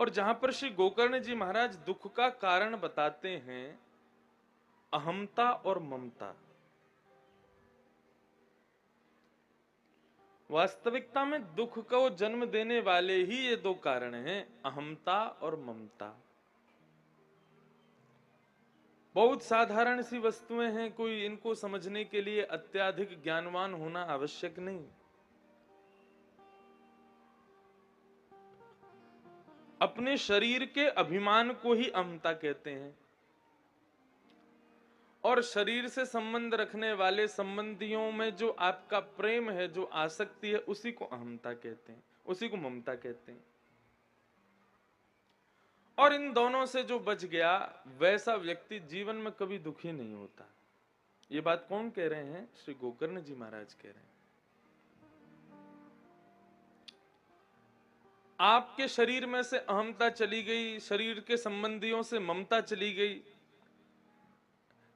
और जहां पर श्री गोकर्ण जी महाराज दुख का कारण बताते हैं अहमता और ममता। वास्तविकता में दुख को जन्म देने वाले ही ये दो कारण हैं, अहमता और ममता। बहुत साधारण सी वस्तुएं हैं, कोई इनको समझने के लिए अत्यधिक ज्ञानवान होना आवश्यक नहीं। अपने शरीर के अभिमान को ही अहमता कहते हैं और शरीर से संबंध रखने वाले संबंधियों में जो आपका प्रेम है, जो आसक्ति है, उसी को अहमता कहते हैं, उसी को ममता कहते हैं। और इन दोनों से जो बच गया वैसा व्यक्ति जीवन में कभी दुखी नहीं होता। ये बात कौन कह रहे हैं? श्री गोकर्ण जी महाराज कह रहे हैं। आपके शरीर में से अहमता चली गई, शरीर के संबंधियों से ममता चली गई,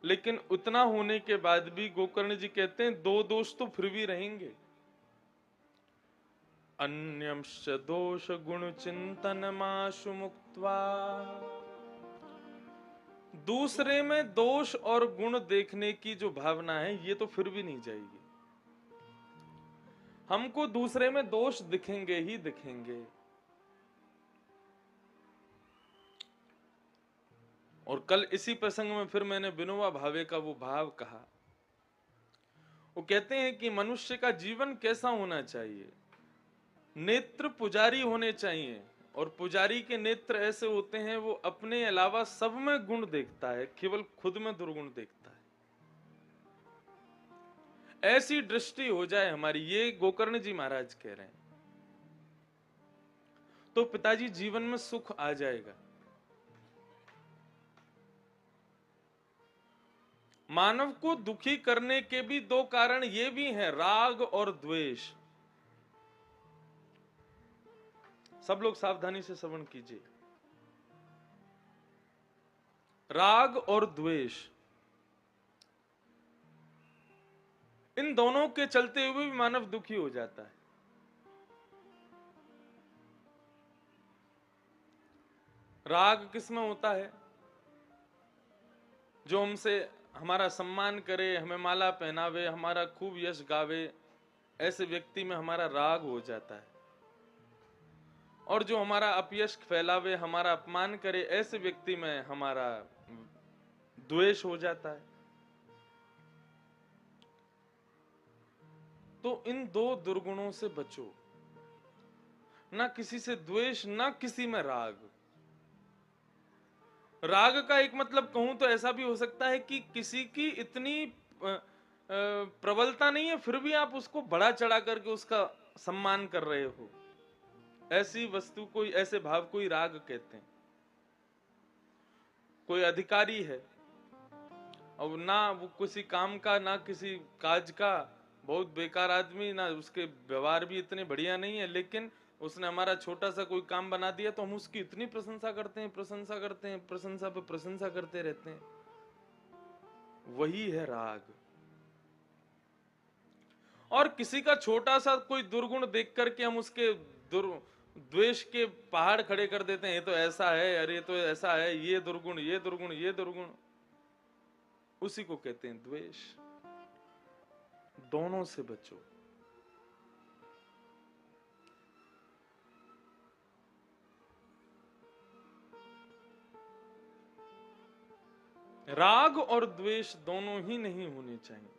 लेकिन उतना होने के बाद भी गोकर्ण जी कहते हैं दो दोष तो फिर भी रहेंगे। अन्यंश दोष गुण चिंतन माशु मुक्त्वा, दूसरे में दोष और गुण देखने की जो भावना है ये तो फिर भी नहीं जाएगी। हमको दूसरे में दोष दिखेंगे ही दिखेंगे। और कल इसी प्रसंग में फिर मैंने विनोबा भावे का वो भाव कहा। वो कहते हैं कि मनुष्य का जीवन कैसा होना चाहिए? नेत्र पुजारी होने चाहिए, और पुजारी के नेत्र ऐसे होते हैं वो अपने अलावा सब में गुण देखता है, केवल खुद में दुर्गुण देखता है। ऐसी दृष्टि हो जाए हमारी, ये गोकर्ण जी महाराज कह रहे हैं, तो पिताजी जीवन में सुख आ जाएगा। मानव को दुखी करने के भी दो कारण ये भी हैं, राग और द्वेष। सब लोग सावधानी से श्रवण कीजिए। राग और द्वेष, इन दोनों के चलते हुए भी मानव दुखी हो जाता है। राग किसमें होता है? जो हमसे हमारा सम्मान करे, हमें माला पहनावे, हमारा खूब यश गावे, ऐसे व्यक्ति में हमारा राग हो जाता है। और जो हमारा अपयश फैलावे, हमारा अपमान करे, ऐसे व्यक्ति में हमारा द्वेष हो जाता है। तो इन दो दुर्गुणों से बचो, ना किसी से द्वेष, ना किसी में राग। राग का एक मतलब कहूं तो ऐसा भी हो सकता है कि किसी की इतनी प्रबलता नहीं है, फिर भी आप उसको बढ़ा चढ़ा करके उसका सम्मान कर रहे हो। ऐसी वस्तु को, ऐसे भाव को ही राग कहते हैं। कोई अधिकारी है और ना वो किसी काम का, ना किसी काज का, बहुत बेकार आदमी, ना उसके व्यवहार भी इतने बढ़िया नहीं है, लेकिन उसने हमारा छोटा सा कोई काम बना दिया तो हम उसकी इतनी प्रशंसा करते हैं, प्रशंसा करते हैं, प्रशंसा पे प्रशंसा करते रहते हैं। वही है राग। और किसी का छोटा सा कोई दुर्गुण देख करके हम उसके द्वेष के पहाड़ खड़े कर देते हैं। ये तो ऐसा है, अरे ये तो ऐसा है, ये दुर्गुण, ये दुर्गुण, ये दुर्गुण, उसी को कहते हैं द्वेष। दोनों से बचो। राग और द्वेष दोनों ही नहीं होने चाहिए।